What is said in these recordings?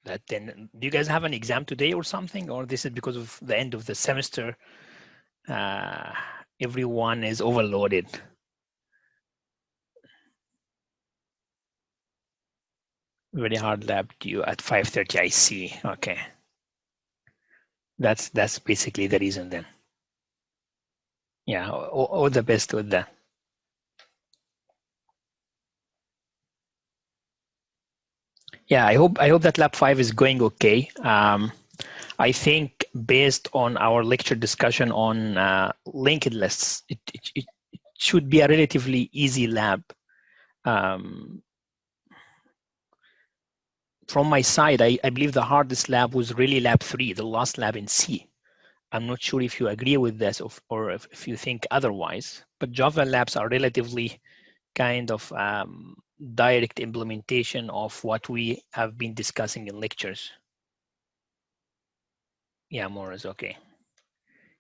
that then. Do you guys have an exam today or something, or this is because of the end of the semester? Everyone is overloaded. Very hard lab due at 5:30. I see. Okay, that's basically the reason then. Yeah, all the best with that. Yeah, I hope that lab 5 is going okay. I think based on our lecture discussion on linked lists, it should be a relatively easy lab. From my side, I believe the hardest lab was really lab 3, the last lab in C. I'm not sure if you agree with this or if you think otherwise, but Java labs are relatively kind of direct implementation of what we have been discussing in lectures. Yeah, more is okay.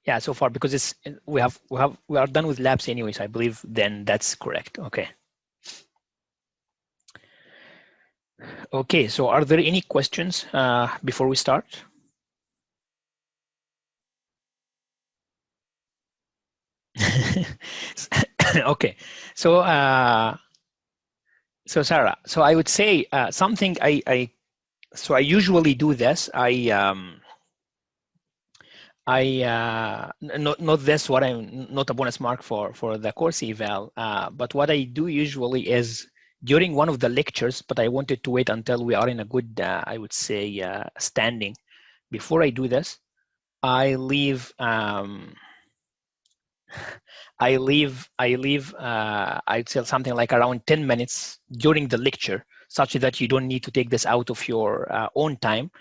Yeah, so far because it's we are done with labs anyways. I believe then that's correct. Okay. Okay. So are there any questions before we start? Okay. So so Sarah, so I would say something I usually do this. Not this what I'm not a bonus mark for the course eval, but what I do usually is during one of the lectures, but I wanted to wait until we are in a good I would say standing before I do this. I'd say something like around 10 minutes during the lecture, such that you don't need to take this out of your own time,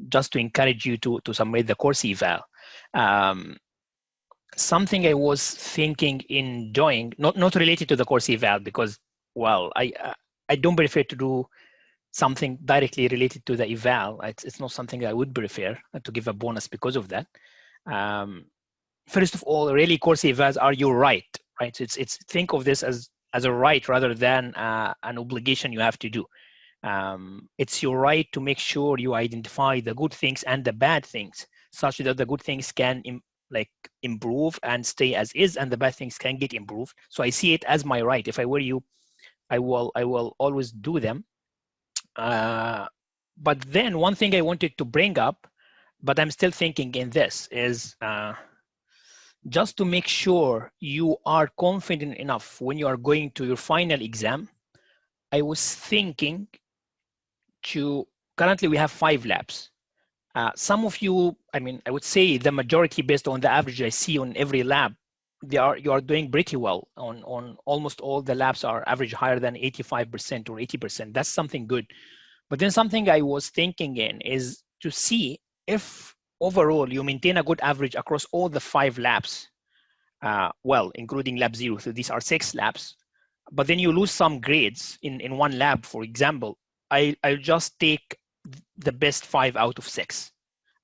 just to encourage you to submit the course eval. Something I was thinking in doing, not related to the course eval, because, well, I don't prefer to do something directly related to the eval. It's not something I would prefer to give a bonus because of that. First of all, really course evals are your right? So it's think of this as a right rather than an obligation you have to do. It's your right to make sure you identify the good things and the bad things, such that the good things can improve and stay as is, and the bad things can get improved. So I see it as my right. If I were you, I will always do them. But then one thing I wanted to bring up, but I'm still thinking in this, is just to make sure you are confident enough when you are going to your final exam. I was thinking currently we have 5 labs. Some of you, I would say the majority, based on the average I see on every lab, you are doing pretty well on almost all the labs are average higher than 85% or 80%. That's something good. But then something I was thinking in is to see if overall you maintain a good average across all the 5 labs, well, including lab 0. So these are 6 labs, but then you lose some grades in one lab, for example. I'll just take the best 5 out of 6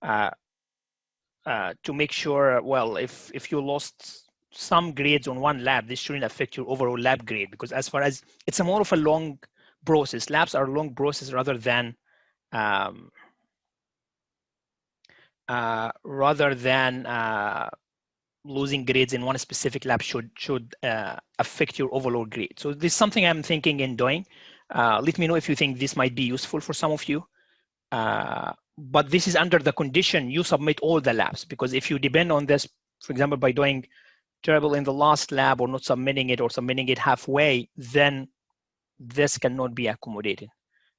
to make sure, well, if you lost some grades on one lab, this shouldn't affect your overall lab grade, because as far as it's a more of a long process. Labs are long process rather than losing grades in one specific lab should affect your overall grade. So this is something I'm thinking in doing. Let me know if you think this might be useful for some of you. But this is under the condition you submit all the labs, because if you depend on this, for example, by doing terrible in the last lab or not submitting it or submitting it halfway, then this cannot be accommodated.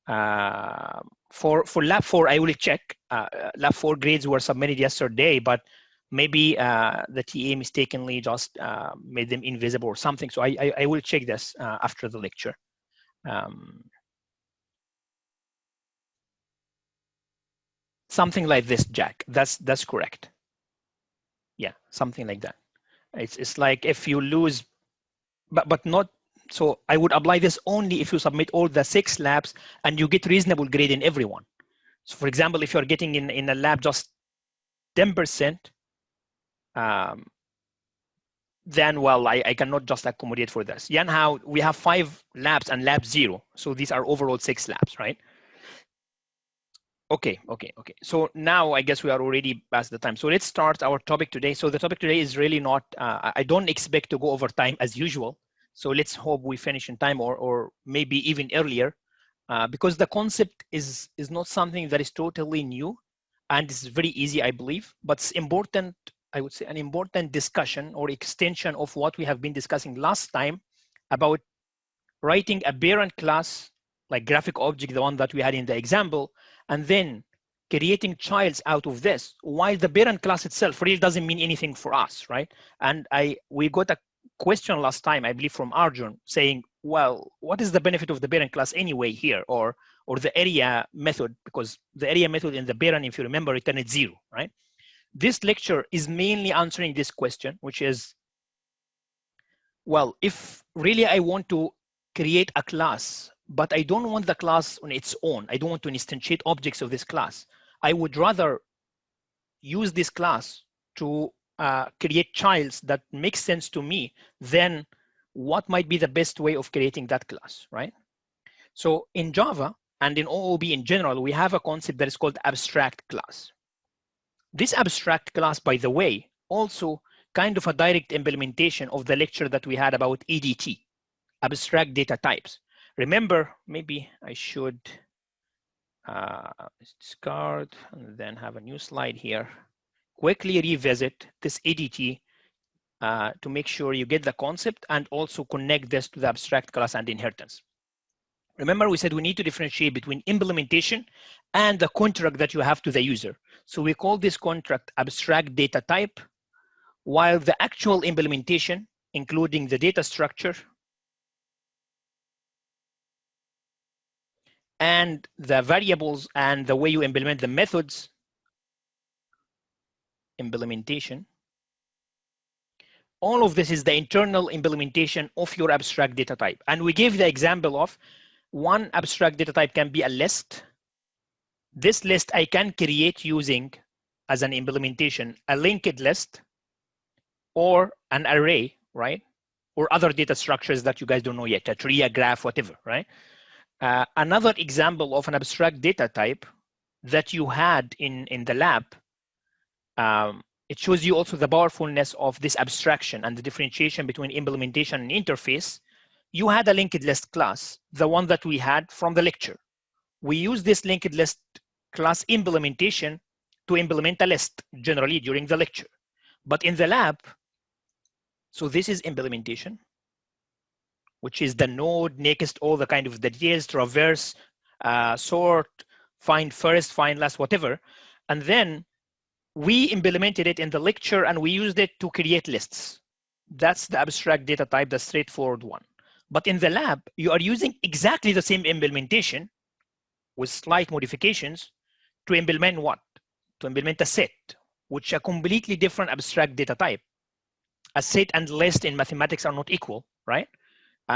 For lab 4, I will check. Lab 4 grades were submitted yesterday, but maybe the TA mistakenly just made them invisible or something. So I will check this after the lecture. Something like this, Jack. That's correct. Yeah, something like that. It's like if you lose, but not. So I would apply this only if you submit all the 6 labs and you get reasonable grade in everyone. So for example, if you're getting in a lab just 10%, then, well, I cannot just accommodate for this. How we have 5 labs and lab 0. So these are overall 6 labs, right? Okay. So now I guess we are already past the time. So let's start our topic today. So the topic today is really not, I don't expect to go over time as usual. So let's hope we finish in time or maybe even earlier, because the concept is not something that is totally new and it's very easy, I believe, but it's important, I would say an important discussion or extension of what we have been discussing last time about writing a parent class like graphic object, the one that we had in the example, and then creating childs out of this, while the parent class itself really doesn't mean anything for us, right? And we got a question last time, I believe from Arjun, saying, well, what is the benefit of the parent class anyway here, or the area method, because the area method in the parent, if you remember, returned 0, right? This lecture is mainly answering this question, which is, well, if really I want to create a class, but I don't want the class on its own, I don't want to instantiate objects of this class, I would rather use this class to create childs that make sense to me, then what might be the best way of creating that class, right? So in Java and in OOB in general, we have a concept that is called abstract class. This abstract class, by the way, also kind of a direct implementation of the lecture that we had about ADT, abstract data types. Remember, maybe I should discard and then have a new slide here. Quickly revisit this ADT to make sure you get the concept and also connect this to the abstract class and inheritance. Remember, we said we need to differentiate between implementation and the contract that you have to the user. So we call this contract abstract data type, while the actual implementation, including the data structure and the variables and the way you implement the methods, implementation, all of this is the internal implementation of your abstract data type. And we gave the example of one abstract data type can be a list. This list I can create using, as an implementation, a linked list or an array, right? Or other data structures that you guys don't know yet, a tree, a graph, whatever, right? Another example of an abstract data type that you had in the lab, it shows you also the powerfulness of this abstraction and the differentiation between implementation and interface. You had a linked list class, the one that we had from the lecture. We use this linked list class implementation to implement a list generally during the lecture. But in the lab, so this is implementation, which is the node, next, all the kind of details, traverse, sort, find first, find last, whatever. And then we implemented it in the lecture and we used it to create lists. That's the abstract data type, the straightforward one. But in the lab, you are using exactly the same implementation with slight modifications to implement what? To implement a set, which is a completely different abstract data type. A set and list in mathematics are not equal, right?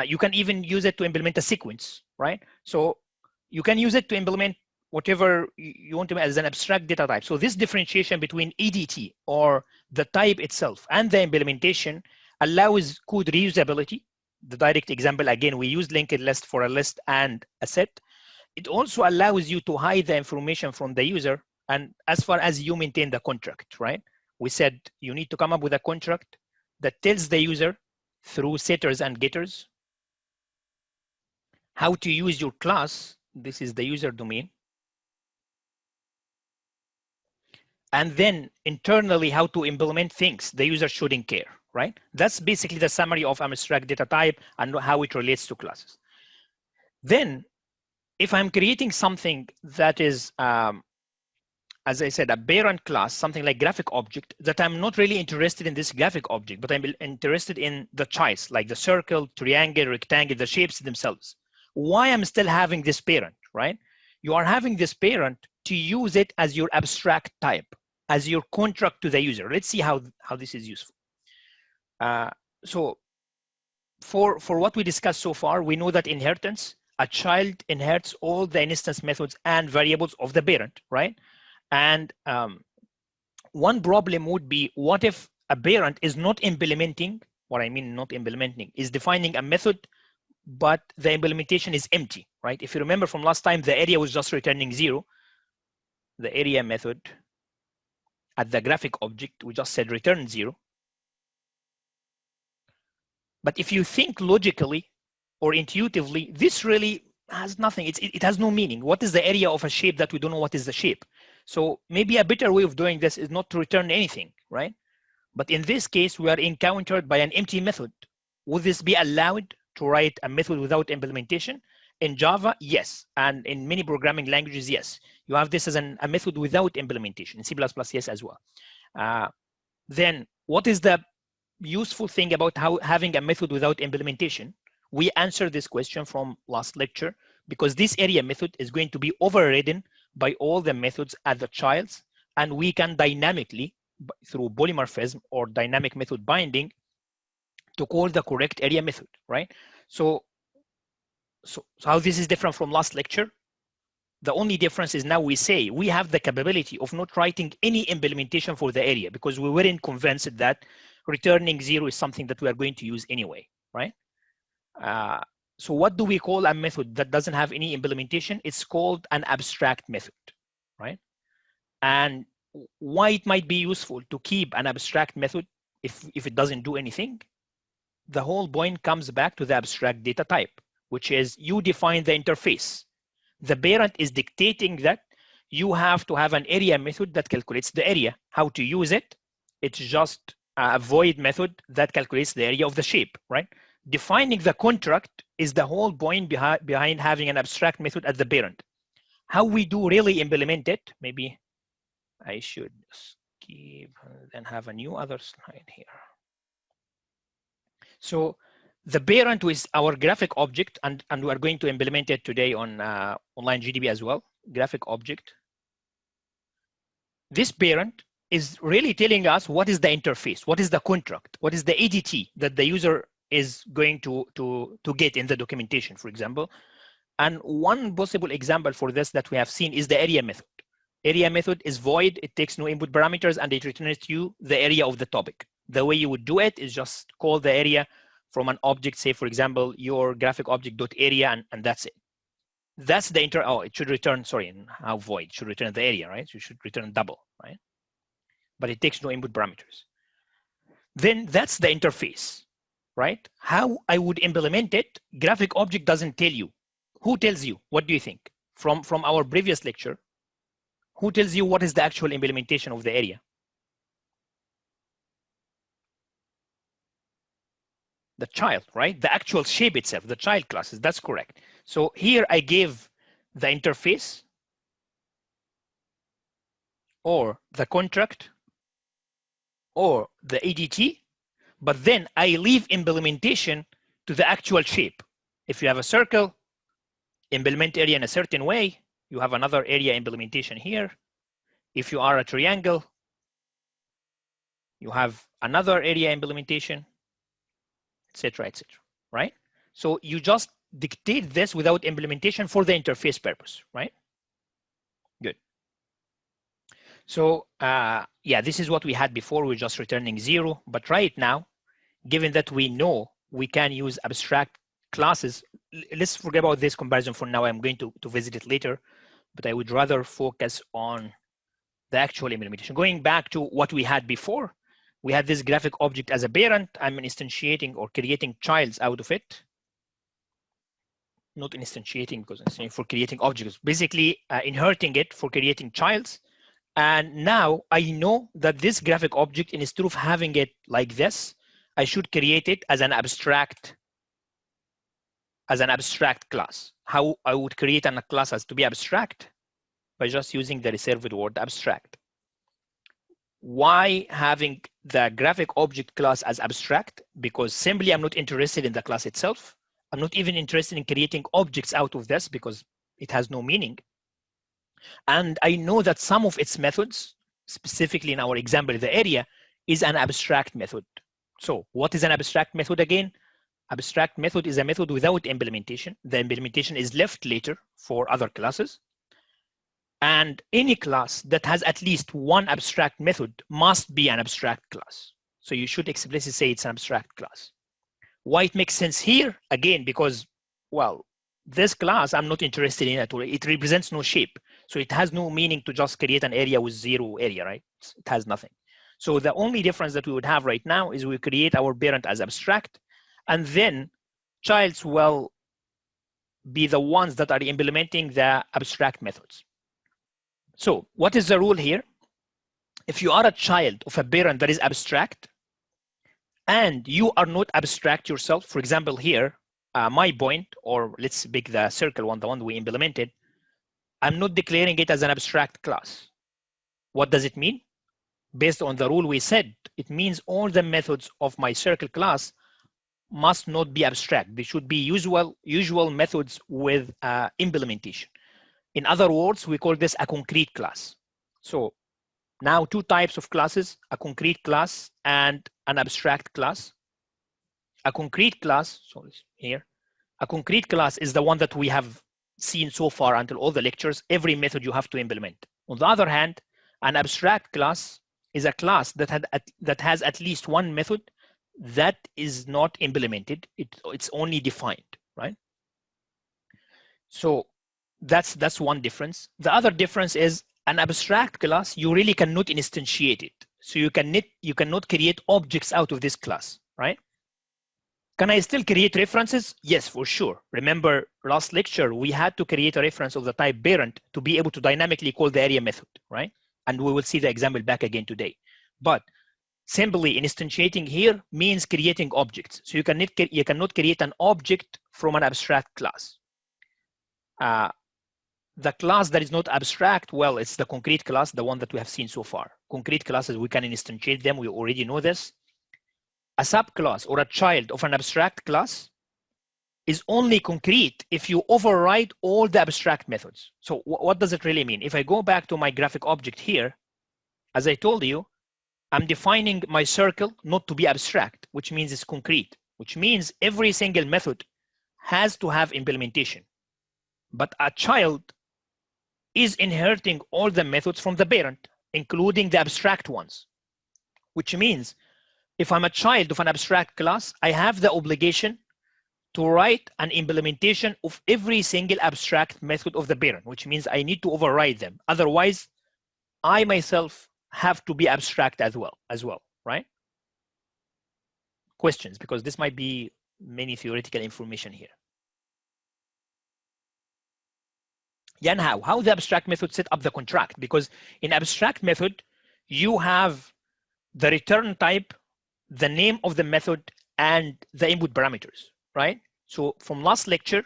You can even use it to implement a sequence, right? So you can use it to implement whatever you want to as an abstract data type. So this differentiation between ADT or the type itself and the implementation allows code reusability. The direct example, again, we use linked list for a list and a set. It also allows you to hide the information from the user, and as far as you maintain the contract, right? We said you need to come up with a contract that tells the user through setters and getters how to use your class. This is the user domain. And then internally how to implement things the user shouldn't care, right? That's basically the summary of abstract data type and how it relates to classes. Then if I'm creating something that is, as I said, a parent class, something like graphic object, that I'm not really interested in this graphic object, but I'm interested in the childs, like the circle, triangle, rectangle, the shapes themselves. Why I'm still having this parent, right? You are having this parent to use it as your abstract type, as your contract to the user. Let's see how this is useful. So for what we discussed so far, we know that inheritance, a child inherits all the instance methods and variables of the parent, right? And one problem would be, what if a parent is not implementing, what I mean not implementing, is defining a method, but the implementation is empty, right? If you remember from last time, the area was just returning 0. the area method at the graphic object, we just said return 0. But if you think logically or intuitively, this really has nothing. It has no meaning. What is the area of a shape that we don't know what is the shape? So maybe a better way of doing this is not to return anything, right? But in this case, we are encountered by an empty method. Would this be allowed to write a method without implementation? In Java, yes. And in many programming languages, yes. You have this as a method without implementation. In C++, yes, as well. Then what is the useful thing about having a method without implementation? We answered this question from last lecture, because this area method is going to be overridden by all the methods at the childs, and we can dynamically, through polymorphism or dynamic method binding, to call the correct area method, right? So how this is different from last lecture? The only difference is now we say we have the capability of not writing any implementation for the area, because we weren't convinced that returning 0 is something that we are going to use anyway, right? So what do we call a method that doesn't have any implementation? It's called an abstract method, right? And why it might be useful to keep an abstract method if it doesn't do anything? The whole point comes back to the abstract data type, which is you define the interface. The parent is dictating that you have to have an area method that calculates the area. How to use it? It's just a void method that calculates the area of the shape, right? Defining the contract is the whole point behind having an abstract method as the parent. How we do really implement it, maybe I should skip and have a new other slide here. So the parent is our graphic object, and we are going to implement it today on online GDB as well, graphic object. This parent is really telling us what is the interface, what is the contract, what is the ADT that the user is going to get in the documentation, for example. And one possible example for this that we have seen is the area method. Area method is void, it takes no input parameters, and it returns to you the area of the topic. The way you would do it is just call the area from an object, say, for example, your graphic object.area, and that's it. That's the it should return, sorry, how void, it should return the area, right? So you should return double, right? But it takes no input parameters. Then that's the interface, right? How I would implement it, graphic object doesn't tell you. Who tells you? What do you think? From our previous lecture, who tells you what is the actual implementation of the area? The child, right? The actual shape itself, the child classes, that's correct. So here I gave the interface or the contract or the ADT, but then I leave implementation to the actual shape. If you have a circle, implement area in a certain way, you have another area implementation here. If you are a triangle, you have another area implementation, etc., right? So you just dictate this without implementation for the interface purpose, right? Good. So yeah, this is what we had before. We're just returning 0, but right now, given that we know we can use abstract classes, let's forget about this comparison for now. I'm going to visit it later, but I would rather focus on the actual implementation. Going back to what we had before, we had this graphic object as a parent. I'm instantiating or creating childs out of it. Not instantiating, because I'm saying for creating objects, basically inheriting it for creating childs. And now I know that this graphic object, instead of having it like this, I should create it as an abstract class. How I would create a class as to be abstract? By just using the reserved word abstract. Why having the graphic object class as abstract? Because simply I'm not interested in the class itself. I'm not even interested in creating objects out of this because it has no meaning. And I know that some of its methods, specifically in our example, the area, is an abstract method. So what is an abstract method again? Abstract method is a method without implementation. The implementation is left later for other classes. And any class that has at least one abstract method must be an abstract class. So you should explicitly say it's an abstract class. Why it makes sense here? Again, because, well, this class I'm not interested in at all. It represents no shape. So it has no meaning to just create an area with 0 area, right? It has nothing. So the only difference that we would have right now is we create our parent as abstract, and then childs will be the ones that are implementing the abstract methods. So what is the rule here? If you are a child of a parent that is abstract, and you are not abstract yourself, for example here, my point, or let's pick the circle one, the one we implemented, I'm not declaring it as an abstract class. What does it mean? Based on the rule we said, it means all the methods of my circle class must not be abstract. They should be usual methods with implementation. In other words, we call this a concrete class. So now 2 types of classes, a concrete class and an abstract class. A concrete class, so here, a concrete class is the one that we have seen so far until all the lectures, every method you have to implement. On the other hand, an abstract class is a class that has at least one method that is not implemented. It's only defined, right? So that's one difference. The other difference is an abstract class, you really cannot instantiate it. So you cannot create objects out of this class, right? Can I still create references? Yes, for sure. Remember last lecture, we had to create a reference of the type parent to be able to dynamically call the area method, right? And we will see the example back again today. But simply instantiating here means creating objects. So you cannot create an object from an abstract class. The class that is not abstract, well, it's the concrete class, the one that we have seen so far. Concrete classes, we can instantiate them. We already know this. A subclass or a child of an abstract class is only concrete if you override all the abstract methods. So what does it really mean? If I go back to my graphic object here, as I told you, I'm defining my circle not to be abstract, which means it's concrete, which means every single method has to have implementation. But a child is inheriting all the methods from the parent, including the abstract ones, which means if I'm a child of an abstract class, I have the obligation to write an implementation of every single abstract method of the parent, which means I need to override them. Otherwise, I myself have to be abstract as well, right? Questions, because this might be many theoretical information here. Yeah, and how the abstract method set up the contract, because in abstract method, you have the return type, the name of the method, and the input parameters, right? So from last lecture,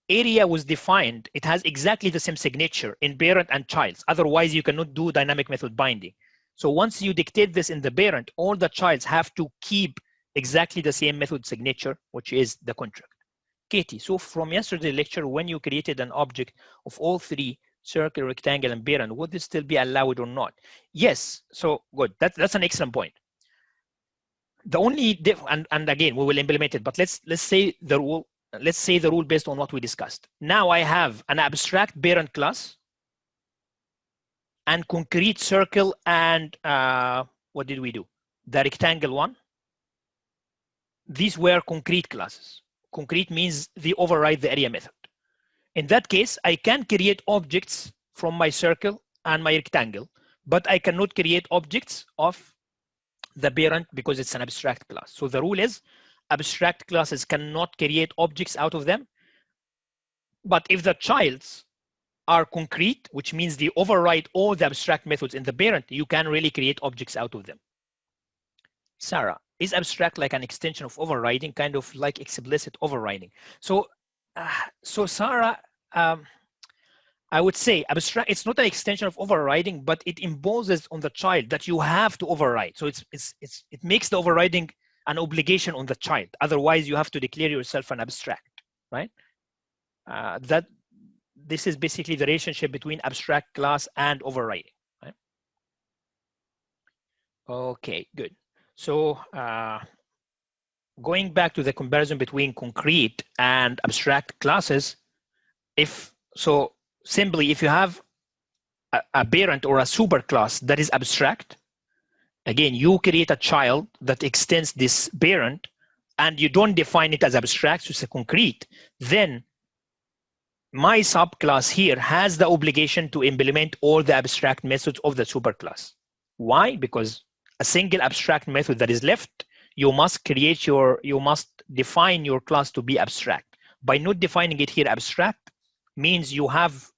area was defined. It has exactly the same signature in parent and child. Otherwise, you cannot do dynamic method binding. So once you dictate this in the parent, all the childs have to keep exactly the same method signature, which is the contract. Katie, so from yesterday's lecture, when you created an object of all 3, circle, rectangle, and parent, would this still be allowed or not? Yes, so good. That's an excellent point. The only and again we will implement it, but let's say the rule. Let's say the rule based on what we discussed. Now I have an abstract parent class and concrete circle and what did we do? The rectangle one. These were concrete classes. Concrete means they override the area method. In that case, I can create objects from my circle and my rectangle, but I cannot create objects of the parent because it's an abstract class. So the rule is abstract classes cannot create objects out of them. But if the childs are concrete, which means they override all the abstract methods in the parent, you can really create objects out of them. Sarah, is abstract like an extension of overriding, kind of like explicit overriding? So Sarah, I would say abstract, it's not an extension of overriding, but it imposes on the child that you have to override. So it makes the overriding an obligation on the child. Otherwise, you have to declare yourself an abstract, right? This is basically the relationship between abstract class and overriding, right? Okay, good. So going back to the comparison between concrete and abstract classes, simply, if you have a parent or a superclass that is abstract, again, you create a child that extends this parent and you don't define it as abstract, so it's a concrete, then my subclass here has the obligation to implement all the abstract methods of the superclass. Why? Because a single abstract method that is left, you must define your class to be abstract. By not defining it here abstract means you have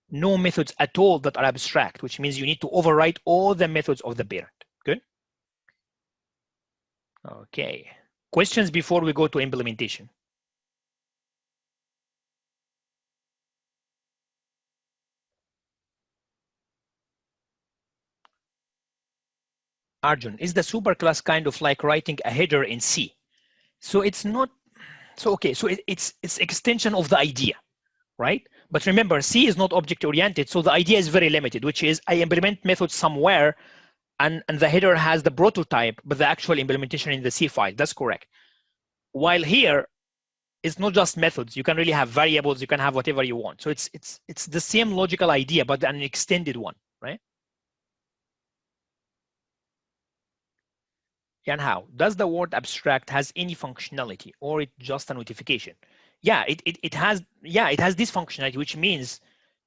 no methods at all that are abstract, which means you need to overwrite all the methods of the parent. Good? Okay. Questions before we go to implementation? Arjun, is the superclass kind of like writing a header in C? So it's not, so okay, so it's extension of the idea, right? But remember, C is not object oriented, so the idea is very limited, which is I implement methods somewhere and the header has the prototype, but the actual implementation in the C file. That's correct. While here, it's not just methods. You can really have variables. You can have whatever you want. So it's the same logical idea, but an extended one, right? And how? Does the word abstract has any functionality or it just a notification? Yeah, it has this functionality, which means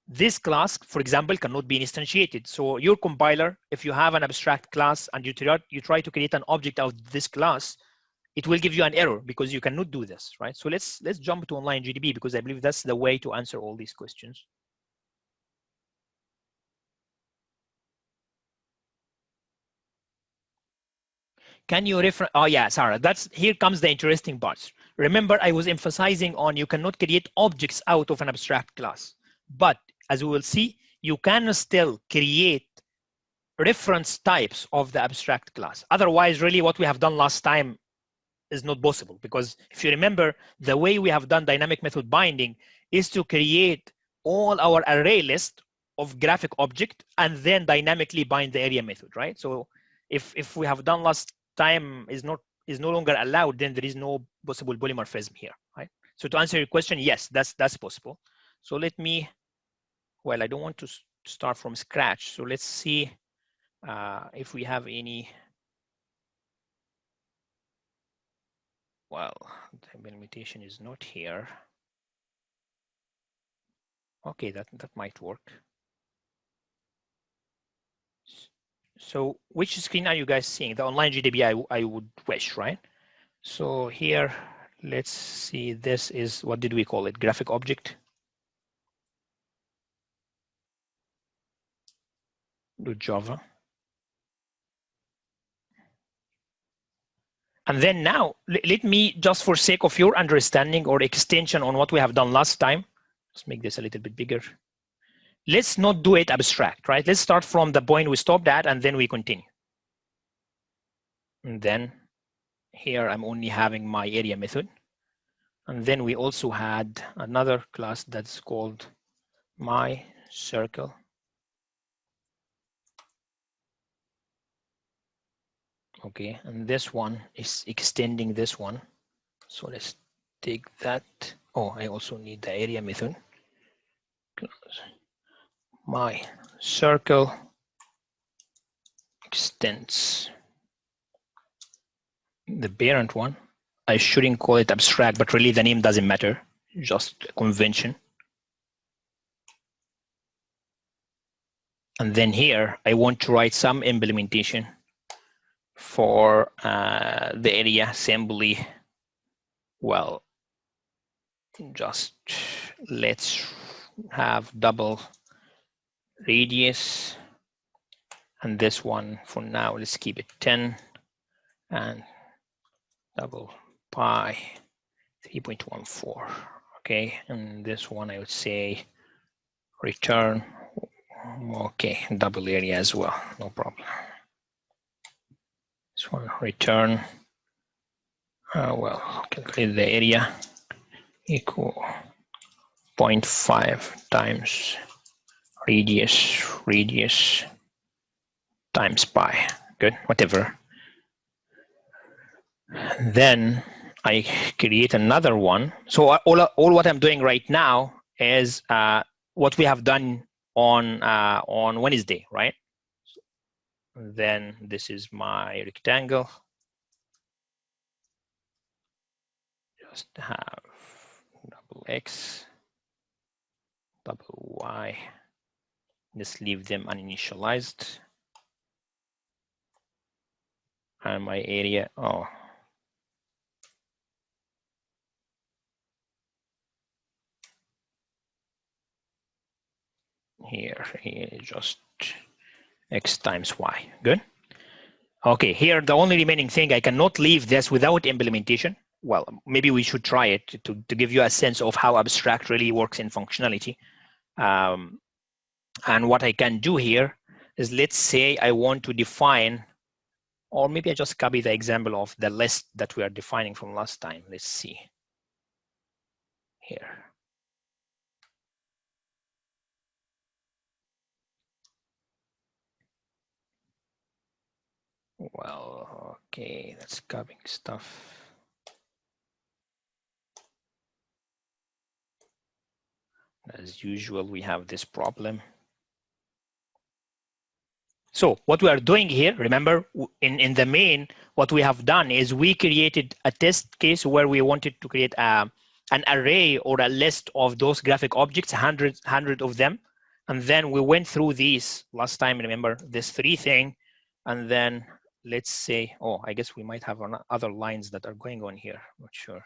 this class, for example, cannot be instantiated. So your compiler, if you have an abstract class and you try to create an object out of this class, it will give you an error because you cannot do this, right? So let's jump to online GDB because I believe that's the way to answer all these questions. Can you refer? Oh yeah, Sarah, here comes the interesting parts. Remember, I was emphasizing on you cannot create objects out of an abstract class, but as we will see, you can still create reference types of the abstract class. Otherwise, really what we have done last time is not possible, because if you remember, the way we have done dynamic method binding is to create all our array list of graphic object and then dynamically bind the area method, right? So if we have done last time is no longer allowed, then there is no possible polymorphism here, right? So to answer your question, yes, that's possible. So let me, well, I don't want to start from scratch. So let's see if we have any. Well, the implementation is not here. Okay, that might work. So which screen are you guys seeing? The online GDB I would wish, right? So here, let's see, this is, what did we call it? Graphic object. Do Java. And then now, let me, just for sake of your understanding or extension on what we have done last time, let's make this a little bit bigger. Let's not do it abstract, right? Let's start from the point we stopped at and then we continue. And then here I'm only having my area method. And then we also had another class that's called my circle. Okay, and this one is extending this one. So let's take that. Oh, I also need the area method. My circle extends the parent one. I shouldn't call it abstract, but really the name doesn't matter, just a convention. And then here, I want to write some implementation for the area assembly. Well, just let's have double radius. And this one, for now, let's keep it 10. And double pi 3.14. Okay, and this one I would say return. Okay, double area as well, no problem. This one return. Well, calculate the area equal 0.5 times radius times pi. Good, whatever. Then I create another one. So all what I'm doing right now is what we have done on Wednesday, right? Then this is my rectangle. Just have double X double y. Just leave them uninitialized. And my area, oh. Here just x times y, good. Okay, here the only remaining thing, I cannot leave this without implementation. Well, maybe we should try it to give you a sense of how abstract really works in functionality. And what I can do here is, let's say I want to define, or maybe I just copy the example of the list that we are defining from last time. Let's see here. Well, okay, that's copying stuff. As usual, we have this problem. So what we are doing here, remember, in the main, what we have done is we created a test case where we wanted to create an array or a list of those graphic objects, 100 of them. And then we went through these last time, remember, this 3 thing. And then let's say, oh, I guess we might have other lines that are going on here. Not sure.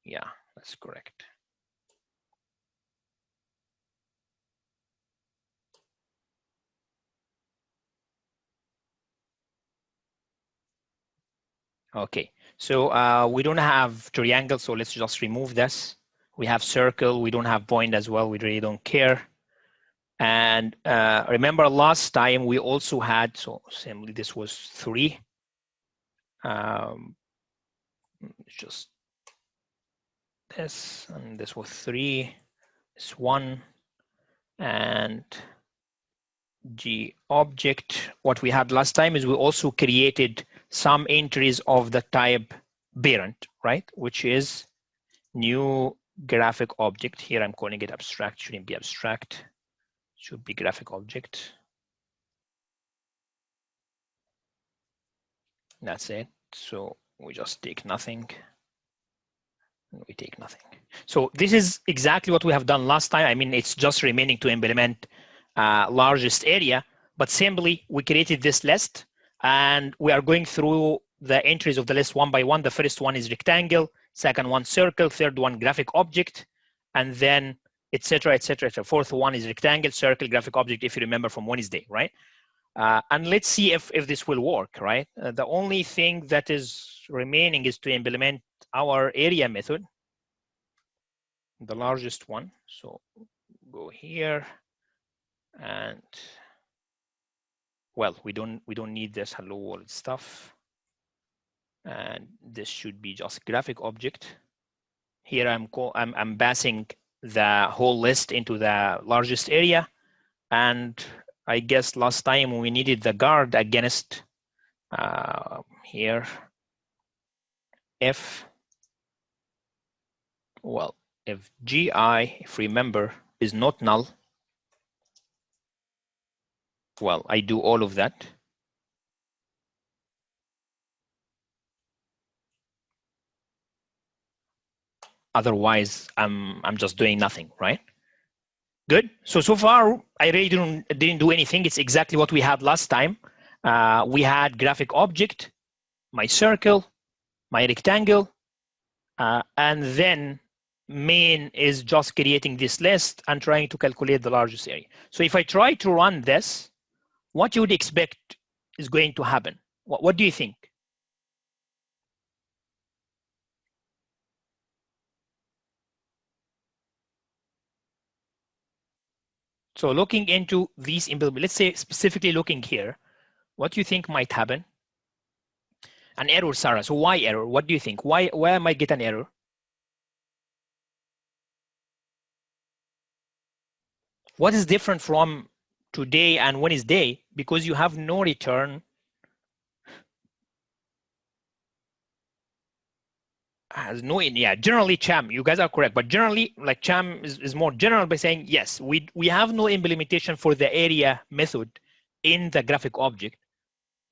Yeah, that's correct. Okay, so we don't have triangle, so let's just remove this. We have circle, we don't have point as well, we really don't care. And remember last time we also had, so simply this was 3. Just this, and this was 3, this 1, and G object. What we had last time is we also created some entries of the type parent, right? Which is new graphic object. Here I'm calling it abstract, shouldn't be abstract, should be graphic object. That's it. So we just take nothing. We take nothing. So this is exactly what we have done last time. I mean, it's just remaining to implement largest area, but simply we created this list and we are going through the entries of the list one by one. The first one is rectangle, second one circle, third one graphic object, and then etc. etc. etc. Fourth one is rectangle, circle, graphic object, if you remember from Wednesday, right? And let's see if this will work, right? The only thing that is remaining is to implement our area method, the largest one. So go here, and well, we don't need this hello world stuff, and this should be just graphic object. Here I'm passing the whole list into the largest area, and I guess last time we needed the guard against here if, well, if gi, if remember, is not null, well, I do all of that. Otherwise, I'm just doing nothing, right? Good. So far, I really didn't do anything. It's exactly what we had last time. We had graphic object, my circle, my rectangle, and then main is just creating this list and trying to calculate the largest area. So if I try to run this, what you would expect is going to happen? What do you think? So looking into these, let's say specifically looking here, what do you think might happen? An error, Sarah. So why error? What do you think? Why I might get an error? What is different from today and Wednesday? Because you have no return. Has no, yeah, generally Cham, you guys are correct, but generally, like Cham is more general by saying, yes, we have no implementation for the area method in the graphic object.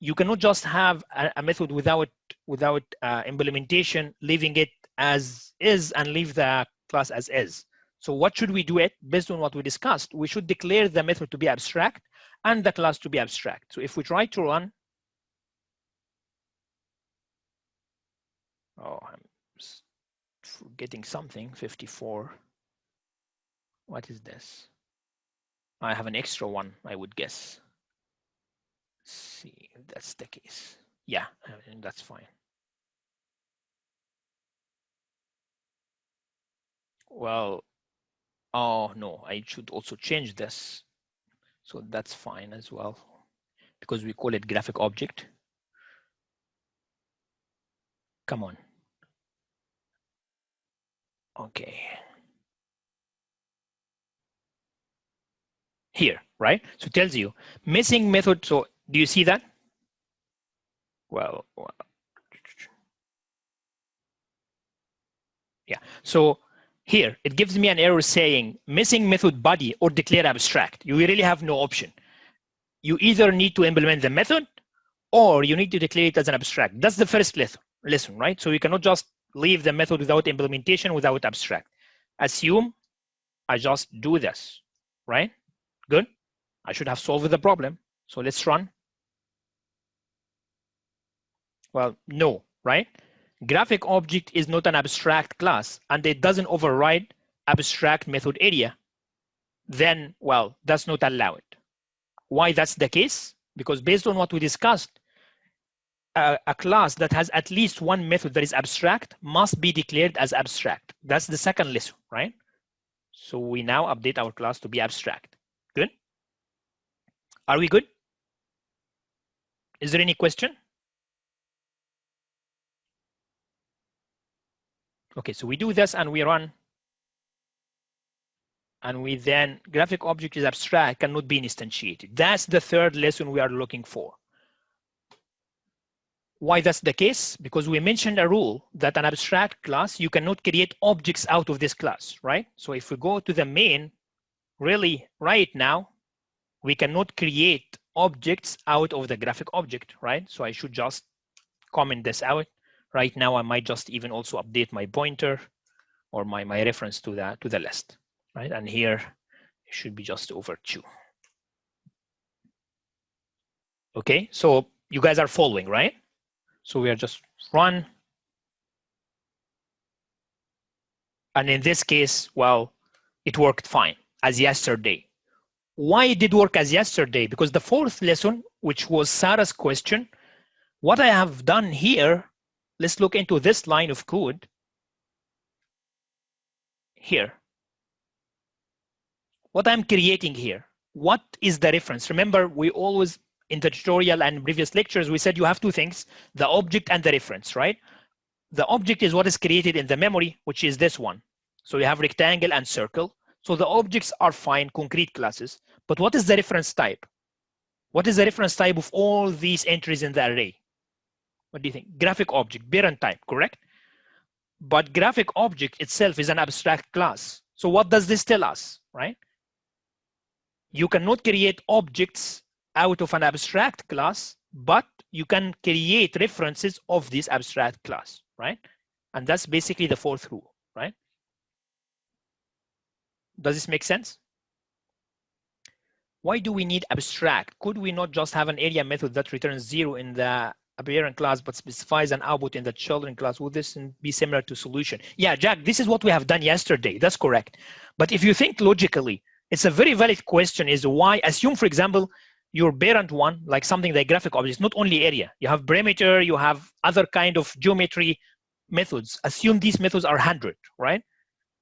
You cannot just have a method without implementation, leaving it as is and leave the class as is. So what should we do it? Based on what we discussed, we should declare the method to be abstract and the class to be abstract. So if we try to run, oh, I'm forgetting something, 54. What is this? I have an extra one, I would guess. Let's see if that's the case. Yeah, that's fine. Well, oh no, I should also change this. So that's fine as well, because we call it graphic object. Come on. Okay. Here, right? So it tells you missing method. So do you see that? Well, yeah. So here it gives me an error saying missing method body or declare abstract. You really have no option. You either need to implement the method or you need to declare it as an abstract. That's the first lesson, right? So you cannot just leave the method without implementation, without abstract. Assume I just do this, right? Good. I should have solved the problem. So let's run. Well, no, right? Graphic object is not an abstract class and it doesn't override abstract method area. Then, well, that's not allowed. Why that's the case? Because based on what we discussed, a class that has at least one method that is abstract must be declared as abstract. That's the second lesson, right? So we now update our class to be abstract. Good? Are we good? Is there any question? Okay, so we do this and we run. And we then, graphic object is abstract, cannot be instantiated. That's the third lesson we are looking for. Why that's the case? Because we mentioned a rule that an abstract class, you cannot create objects out of this class, right? So if we go to the main, really right now, we cannot create objects out of the graphic object, right? So I should just comment this out. Right now, I might just even also update my pointer or my reference to the list, right? And here it should be just over 2. Okay, so you guys are following, right? So we are just run. And in this case, well, it worked fine as yesterday. Why it did work as yesterday? Because the fourth lesson, which was Sarah's question, what I have done here, let's look into this line of code here. What I'm creating here, what is the reference? Remember, we always, in the tutorial and previous lectures, we said you have two things, the object and the reference, right? The object is what is created in the memory, which is this one. So you have rectangle and circle. So the objects are fine, concrete classes. But what is the reference type? What is the reference type of all these entries in the array? What do you think? Graphic object, parent type, correct? But graphic object itself is an abstract class. So what does this tell us, right? You cannot create objects out of an abstract class, but you can create references of this abstract class, right? And that's basically the fourth rule, right? Does this make sense? Why do we need abstract? Could we not just have an area method that returns 0 in the parent class but specifies an output in the children class? Would this be similar to solution? Yeah, Jack, this is what we have done yesterday. That's correct. But if you think logically, it's a very valid question is why, assume, for example, your parent one, like something like graphic objects, not only area. You have perimeter, you have other kind of geometry methods. Assume these methods are 100, right?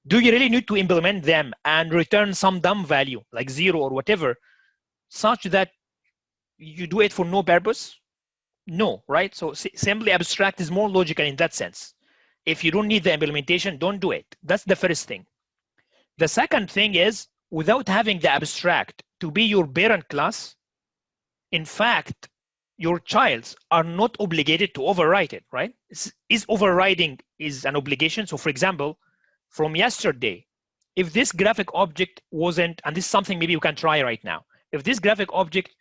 Do you really need to implement them and return some dumb value, like 0 or whatever, such that you do it for no purpose? No, right? So simply abstract is more logical in that sense. If you don't need the implementation, don't do it. That's the first thing. The second thing is, without having the abstract to be your parent class, in fact, your childs are not obligated to override it, right? Is overriding is an obligation. So for example, from yesterday, if this graphic object wasn't, and this is something maybe you can try right now, if this graphic object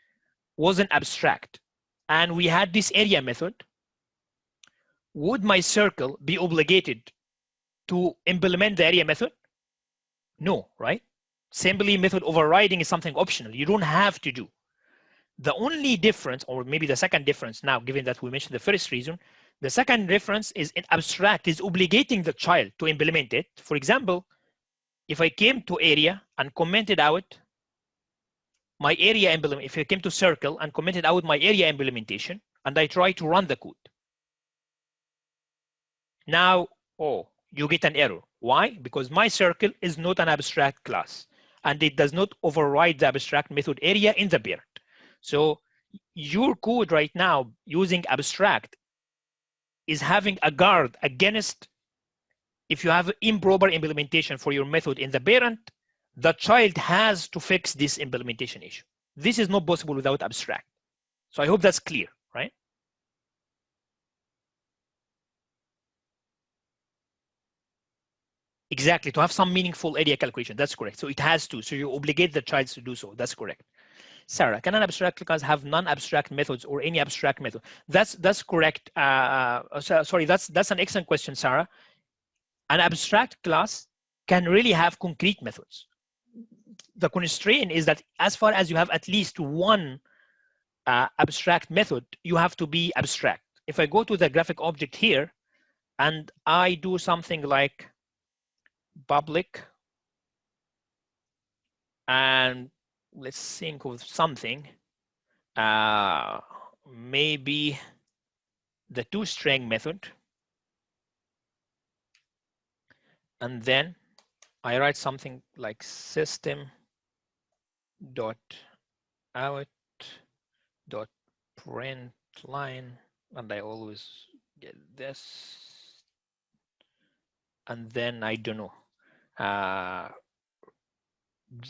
wasn't abstract and we had this area method, would my circle be obligated to implement the area method? No, right? Assembly method overriding is something optional. You don't have to do. The only difference, or maybe the second difference now, given that we mentioned the first reason, the second difference is in abstract is obligating the child to implement it. For example, if I came to area and commented out my area implement, if I came to circle and commented out my area implementation, and I try to run the code. Now, oh, you get an error. Why? Because my circle is not an abstract class, and it does not override the abstract method area in the parent. So your code right now using abstract is having a guard against if you have improper implementation for your method in the parent, the child has to fix this implementation issue. This is not possible without abstract. So I hope that's clear, right? Exactly, to have some meaningful area calculation. That's correct. So it has to. So you obligate the child to do so. That's correct. Sarah, can an abstract class have non-abstract methods or any abstract method? That's correct. Sorry, that's an excellent question, Sarah. An abstract class can really have concrete methods. The constraint is that as far as you have at least one abstract method, you have to be abstract. If I go to the graphic object here and I do something like public, and let's think of something, maybe the toString method, and then I write something like system dot out dot print line, and I always get this, and then I don't know.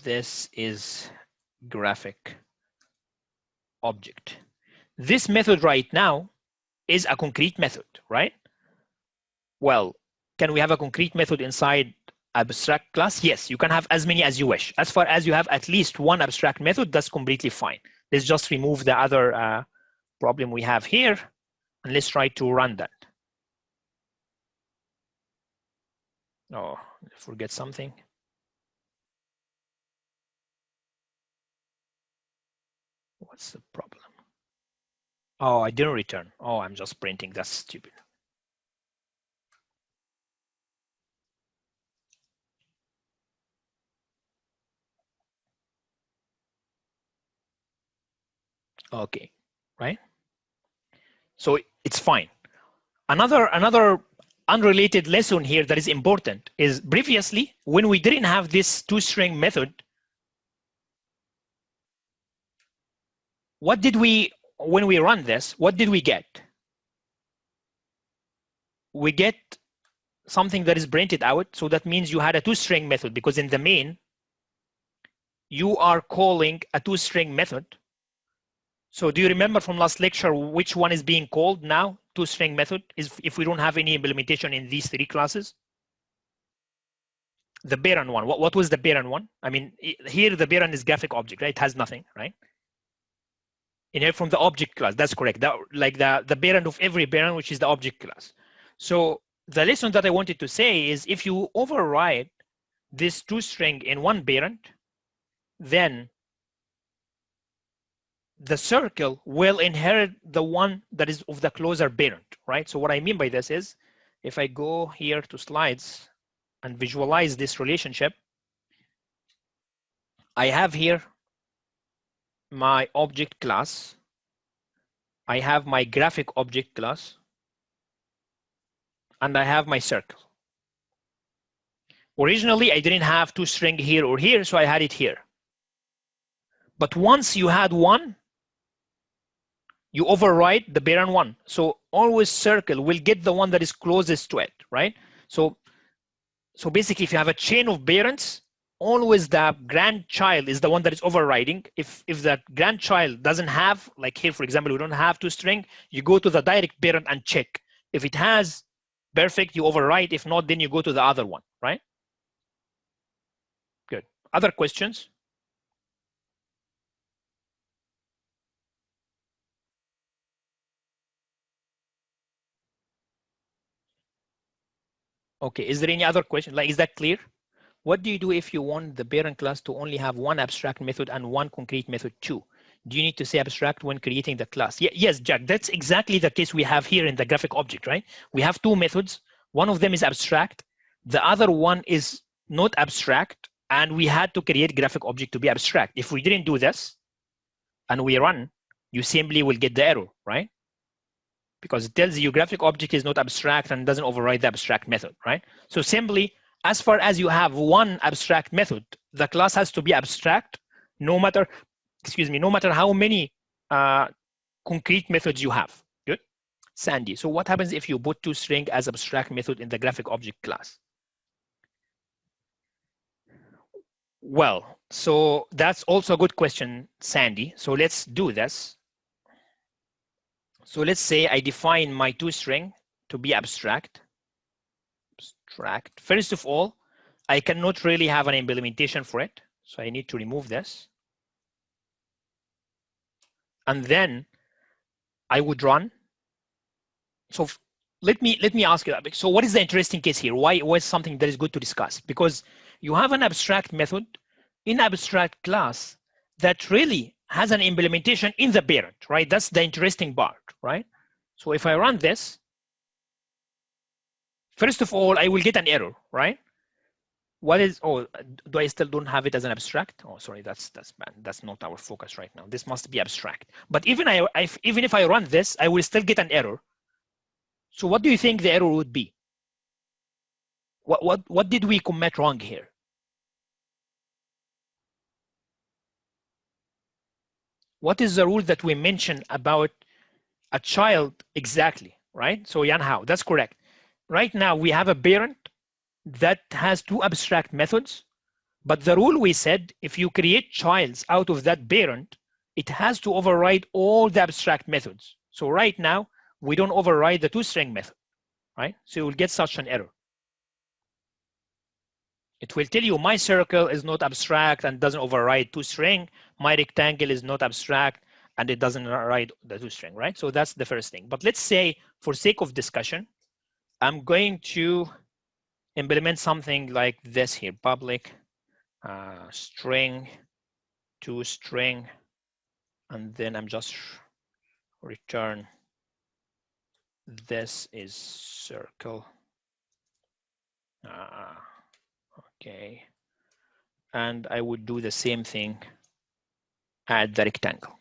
This is graphic object. This method right now is a concrete method, right? Well, can we have a concrete method inside abstract class? Yes, you can have as many as you wish. As far as you have at least one abstract method, that's completely fine. Let's just remove the other problem we have here, and let's try to run that. Oh, forget something. What's the problem? Oh, I didn't return. Oh, I'm just printing. That's stupid. Okay, right? So it's fine. Another unrelated lesson here that is important is previously when we didn't have this toString method, what did we, when we run this, what did we get? We get something that is printed out. So that means you had a toString method, because in the main, you are calling a toString method. So do you remember from last lecture which one is being called now? ToString method is if we don't have any implementation in these three classes. The parent one. What was the parent one? I mean, here the parent is graphic object, right? It has nothing, right? Inherit from the object class. That's correct. Like the parent of every parent, which is the object class. So the lesson that I wanted to say is if you override this toString in one parent, then the circle will inherit the one that is of the closer parent, right? So what I mean by this is, if I go here to slides and visualize this relationship, I have here my object class. I have my graphic object class, and I have my circle. Originally, I didn't have toString here or here, so I had it here. But once you had one, you override the parent one. So always circle will get the one that is closest to it, right? So basically, if you have a chain of parents, always the grandchild is the one that is overriding. If that grandchild doesn't have, like here, for example, we don't have toString, you go to the direct parent and check. If it has, perfect, you override. If not, then you go to the other one, right? Good. Other questions? Okay, is there any other question? Like, is that clear? What do you do if you want the parent class to only have one abstract method and one concrete method too? Do you need to say abstract when creating the class? Yes, Jack, that's exactly the case we have here in the graphic object, right? We have two methods. One of them is abstract. The other one is not abstract. And we had to create graphic object to be abstract. If we didn't do this and we run, you simply will get the error, right? Because it tells you graphic object is not abstract and doesn't override the abstract method, right? So simply, as far as you have one abstract method, the class has to be abstract, no matter how many concrete methods you have. Good, Sandy. So what happens if you put toString as abstract method in the graphic object class? Well, so that's also a good question, Sandy. So let's do this. So let's say I define my toString to be abstract. First of all, I cannot really have an implementation for it. So I need to remove this. And then I would run. So let me ask you that. So what is the interesting case here? Why is something that is good to discuss? Because you have an abstract method in abstract class that really has an implementation in the parent, right? That's the interesting part, right? So if I run this, first of all, I will get an error, right? What is, oh, do I still don't have it as an abstract? Oh, sorry, that's bad. That's not our focus right now. This must be abstract. But even if I run this, I will still get an error. So what do you think the error would be? What did we commit wrong here? What is the rule that we mentioned about a child exactly, right? So Yan Hao, that's correct. Right now we have a parent that has two abstract methods, but the rule we said, if you create childs out of that parent, it has to override all the abstract methods. So right now, we don't override the toString method, right? So you will get such an error. It will tell you my circle is not abstract and doesn't override toString. My rectangle is not abstract and it doesn't override the toString, right? So that's the first thing. But let's say, for sake of discussion, I'm going to implement something like this here, public string to string, and then I'm just return this is circle. Okay, and I would do the same thing at the rectangle.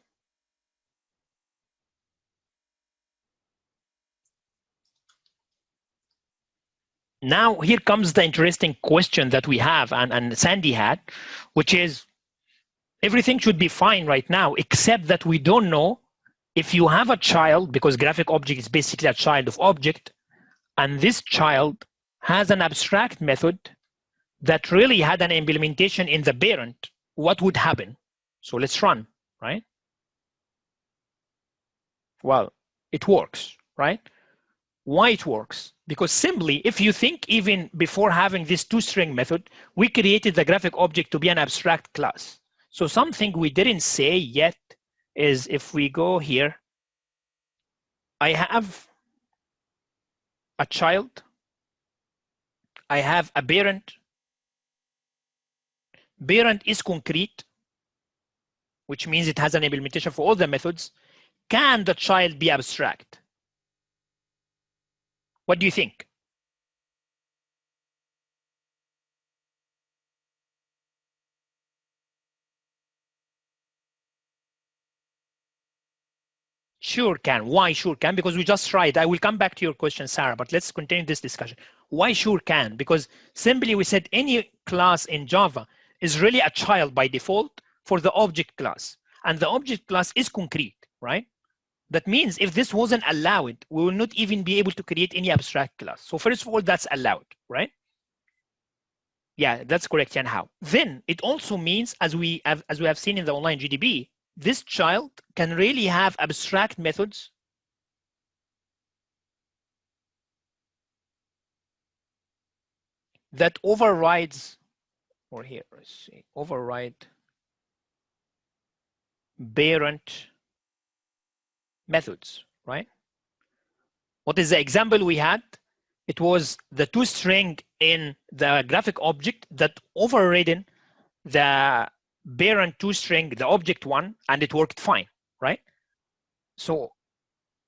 Now here comes the interesting question that we have and Sandy had, which is everything should be fine right now, except that we don't know if you have a child, because graphic object is basically a child of object, and this child has an abstract method that really had an implementation in the parent, what would happen? So let's run, right? Well, it works, right? Why it works? Because simply, if you think even before having this toString method, we created the graphic object to be an abstract class. So something we didn't say yet is if we go here, I have a child, I have a parent. Parent is concrete, which means it has an implementation for all the methods. Can the child be abstract? What do you think? Sure can. Why sure can? Because we just tried. I will come back to your question, Sarah, but let's continue this discussion. Why sure can? Because simply we said any class in Java is really a child by default for the object class. And the object class is concrete, right? That means if this wasn't allowed, we will not even be able to create any abstract class. So first of all, that's allowed, right? Yeah, that's correct, Yan Hao. Then it also means, as we have seen in the online GDB, this child can really have abstract methods that overrides, or here, let's see, override parent methods, right? What is the example we had? It was the toString in the graphic object that overridden the parent toString, the object one, and it worked fine, right? So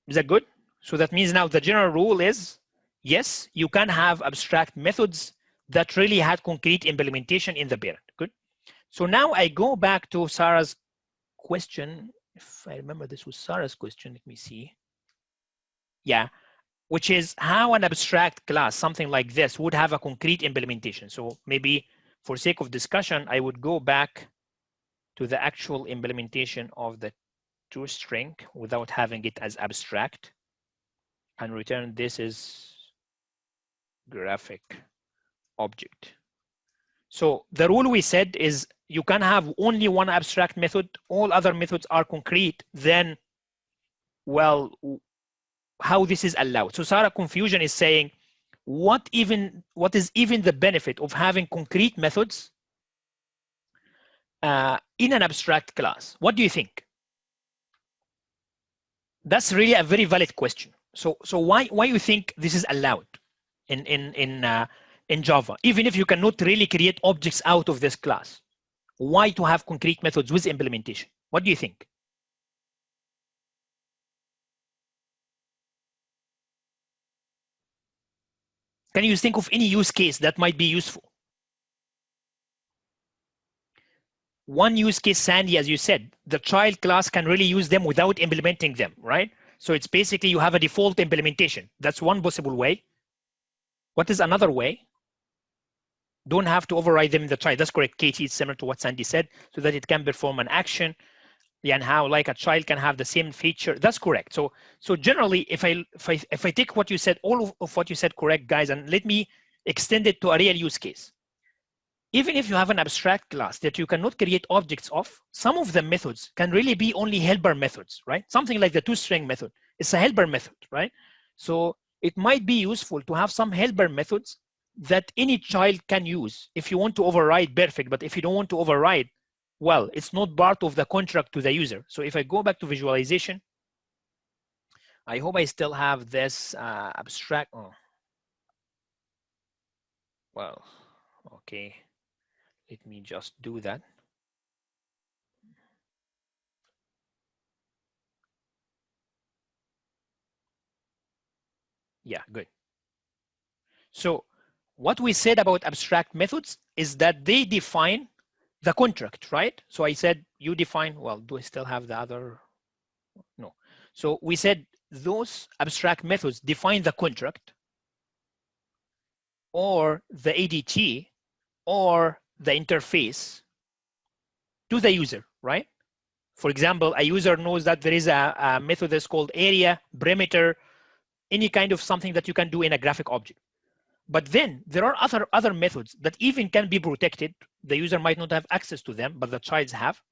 is that good? So that means now the general rule is, yes, you can have abstract methods that really had concrete implementation in the parent. Good. So now I go back to Sarah's question. If I remember, this was Sarah's question. Let me see. Yeah, which is how an abstract class, something like this, would have a concrete implementation. So maybe for sake of discussion, I would go back to the actual implementation of the toString without having it as abstract and return this is graphic object. So the rule we said is you can have only one abstract method, all other methods are concrete, then, well, how this is allowed. So Sarah confusion is saying, what is even the benefit of having concrete methods in an abstract class? What do you think? That's really a very valid question. So why you think this is allowed in Java, even if you cannot really create objects out of this class? Why to have concrete methods with implementation? What do you think? Can you think of any use case that might be useful? One use case, Sandy, as you said, the child class can really use them without implementing them, right? So it's basically you have a default implementation. That's one possible way. What is another way? Don't have to override them in the child. That's correct, Katie. It's similar to what Sandy said, so that it can perform an action. Yeah, and how like a child can have the same feature. That's correct. So generally, if I take what you said, all of what you said, correct, guys, and let me extend it to a real use case. Even if you have an abstract class that you cannot create objects of, some of the methods can really be only helper methods, right? Something like the toString method. It's a helper method, right? So it might be useful to have some helper methods that any child can use if you want to override perfect, but if you don't want to override, well, it's not part of the contract to the user. So if I go back to visualization, I hope I still have this abstract. Oh. Well, okay. Let me just do that. Yeah, good. So what we said about abstract methods is that they define the contract, right? So I said you define, well, do I still have the other? No. So we said those abstract methods define the contract or the ADT or the interface to the user, right? For example, a user knows that there is a method that's called area, perimeter, any kind of something that you can do in a graphic object. But then there are other methods that even can be protected. The user might not have access to them, but the childs have,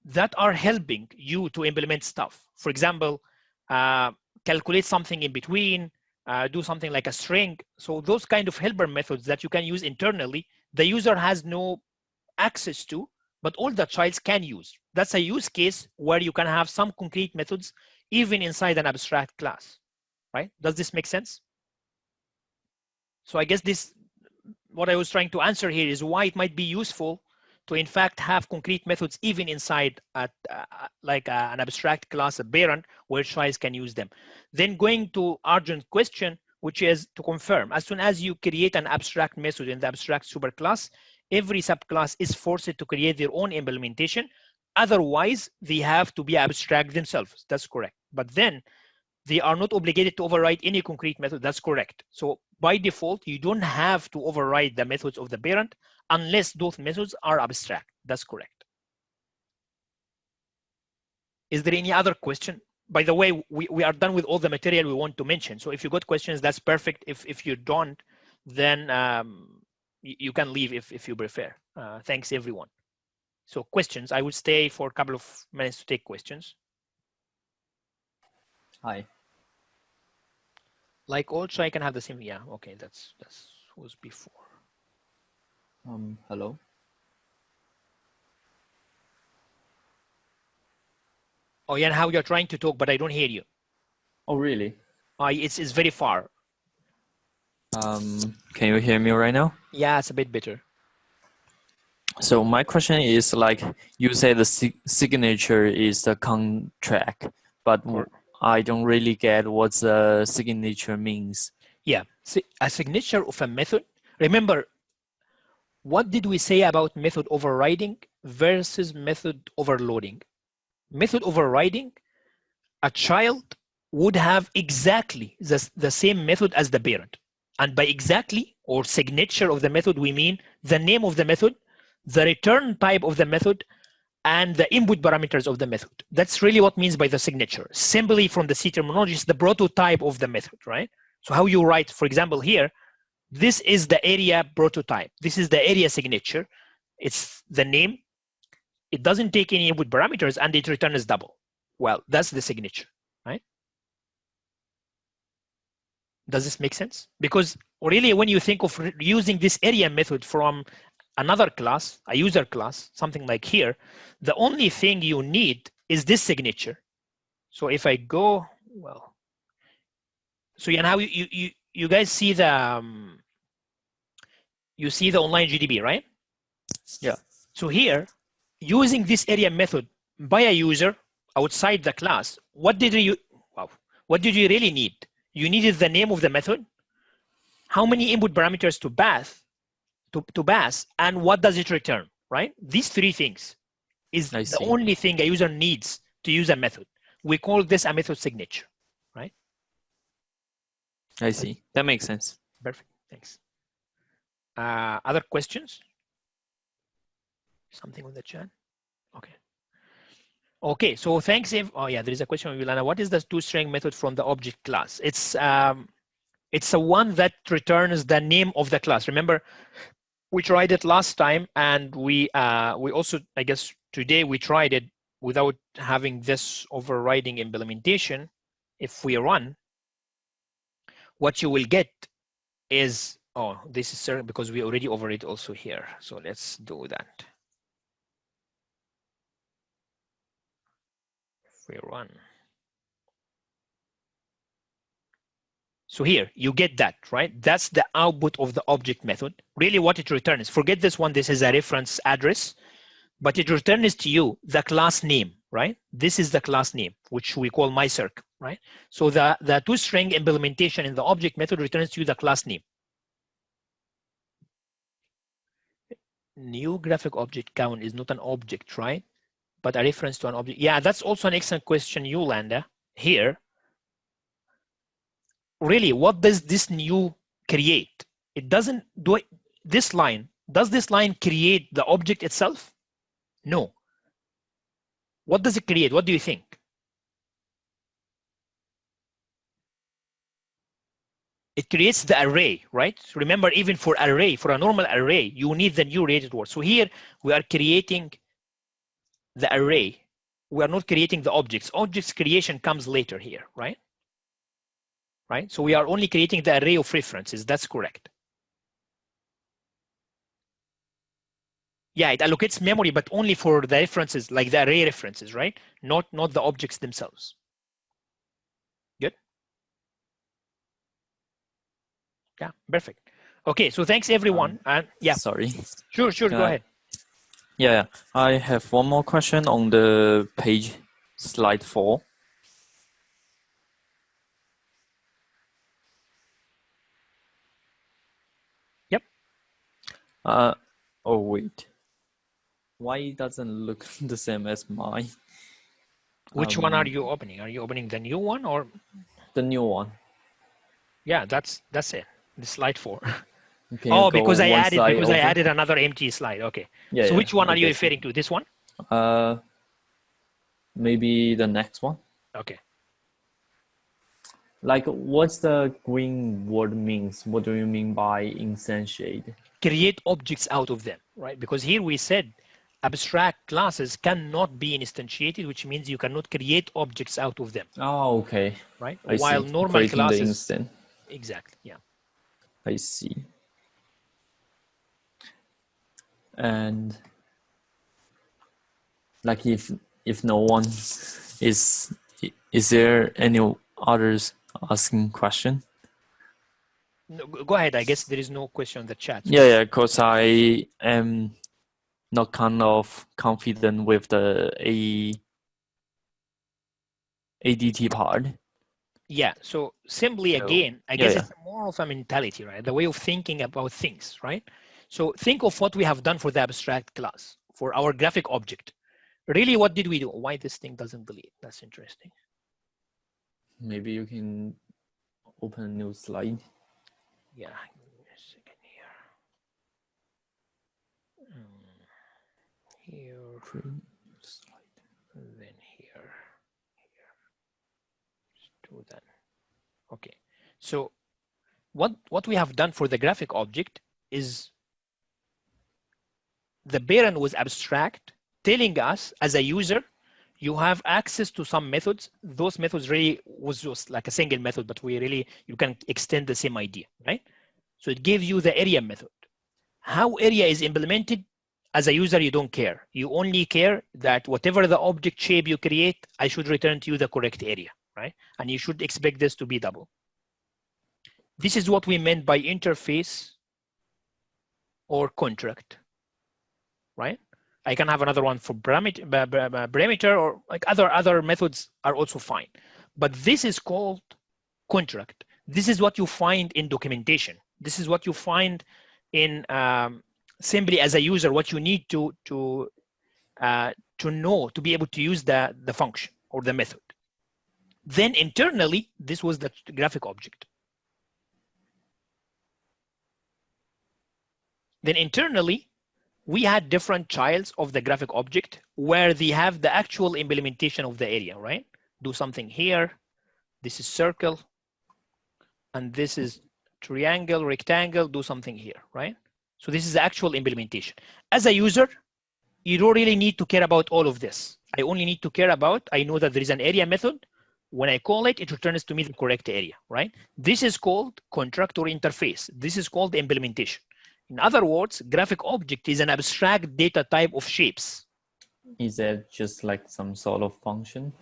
that are helping you to implement stuff. For example, calculate something in between, do something like a string. So those kind of helper methods that you can use internally, the user has no access to, but all the childs can use. That's a use case where you can have some concrete methods even inside an abstract class, right? Does this make sense? So I guess what I was trying to answer here is why it might be useful to in fact have concrete methods even inside an abstract class, a parent, where childs can use them. Then going to Arjun's question, which is to confirm, as soon as you create an abstract method in the abstract superclass, every subclass is forced to create their own implementation. Otherwise, they have to be abstract themselves. That's correct. But then they are not obligated to override any concrete method. That's correct. So by default, you don't have to override the methods of the parent unless those methods are abstract. That's correct. Is there any other question? By the way, we are done with all the material we want to mention. So if you got questions, that's perfect. If you don't, then you can leave if you prefer. Thanks, everyone. So questions, I will stay for a couple of minutes to take questions. Hi. Like also I can have the same, yeah, okay, that's was before. Hello. Oh yeah, and how you're trying to talk, but I don't hear you. Oh really? It's very far. Can you hear me right now? Yeah, it's a bit better. So my question is like, you say the signature is the contract, but I don't really get what the signature means. Yeah, a signature of a method. Remember, what did we say about method overriding versus method overloading? Method overriding, a child would have exactly the same method as the parent. And by exactly or signature of the method, we mean the name of the method, the return type of the method, and the input parameters of the method. That's really what means by the signature. Simply from the C terminology, it's the prototype of the method, right? So how you write, for example, here, this is the area prototype. This is the area signature. It's the name. It doesn't take any input parameters, and it returns double. Well, that's the signature, right? Does this make sense? Because really, when you think of using this area method from another class, a user class, something like here, the only thing you need is this signature. So if I go, well, so now you guys see the you see the online GDB, right? Yeah. So here, using this area method by a user outside the class, what did you really need? You needed the name of the method, how many input parameters to pass, and what does it return, right? These three things is the only thing a user needs to use a method. We call this a method signature, right? I see. That makes sense. Perfect. Thanks. Other questions? Something on the chat? Okay. Okay, so thanks. Oh yeah, there is a question from Ilana. What is the toString method from the object class? It's a one that returns the name of the class. Remember, we tried it last time, and we also, I guess today we tried it without having this overriding implementation. If we run, what you will get is, oh, this is certain because we already override also here. So let's do that. If we run. So here, you get that, right? That's the output of the object method. Really what it returns, forget this one, this is a reference address, but it returns to you the class name, right? This is the class name, which we call mycirc, right? So the toString implementation in the object method returns to you the class name. New graphic object count is not an object, right? But a reference to an object. Yeah, that's also an excellent question, Yolanda. Here, really, what does this new create? It doesn't do it. This line, does this line create the object itself? No. What does it create? What do you think? It creates the array, right? Remember, even for array, for a normal array, you need the new related word. So here we are creating the array. We are not creating the objects. Objects creation comes later here, right? Right? So we are only creating the array of references. That's correct. Yeah, it allocates memory, but only for the references, like the array references, right? Not the objects themselves. Good. Yeah, perfect. Okay, so thanks everyone. And yeah. Sorry. Sure, go ahead. Yeah, I have one more question on the page, slide 4. Yep. Oh wait. Why it doesn't look the same as mine? Which one are you opening? Are you opening the new one or the new one? Yeah, that's it. The slide 4. Oh, because I added another empty slide. Okay. Yeah. So which one are you referring to? This one? Maybe the next one. Okay. Like, what's the green word means? What do you mean by instantiate? Create objects out of them, right? Because here we said abstract classes cannot be instantiated, which means you cannot create objects out of them. Oh, okay. Right? I While see. normal Creating classes. The instant. Exactly. Yeah. I see. And like, if no one is there any others asking question? No, go ahead. I guess there is no question in the chat. So Yeah, because I am not kind of confident with the ADT part. Yeah, so simply So, again, I yeah, guess yeah. it's more of a mentality, right? The way of thinking about things, right? So think of what we have done for the abstract class, for our graphic object. Really, what did we do? Why this thing doesn't delete? That's interesting. Maybe you can open a new slide. Yeah, give me a second here. Here, Create new slide. then here. Let's do that. Okay, so what we have done for the graphic object is the parent was abstract, telling us as a user, you have access to some methods. Those methods really was just like a single method, but you can extend the same idea, right? So it gives you the area method. How area is implemented, as a user, you don't care. You only care that whatever the object shape you create, I should return to you the correct area, right? And you should expect this to be double. This is what we meant by interface or contract, right? I can have another one for parameter or like other methods are also fine. But this is called contract. This is what you find in documentation. This is what you find in simply as a user, what you need to know to be able to use the function or the method. Then internally, this was the graphic object. Then internally, we had different childs of the graphic object where they have the actual implementation of the area, right? Do something here. This is circle. And this is triangle, rectangle, do something here, right? So this is the actual implementation. As a user, you don't really need to care about all of this. I only need to care about, I know that there is an area method. When I call it, it returns to me the correct area, right? This is called contract or interface. This is called the implementation. In other words, graphic object is an abstract data type of shapes. Is that just like some sort of function?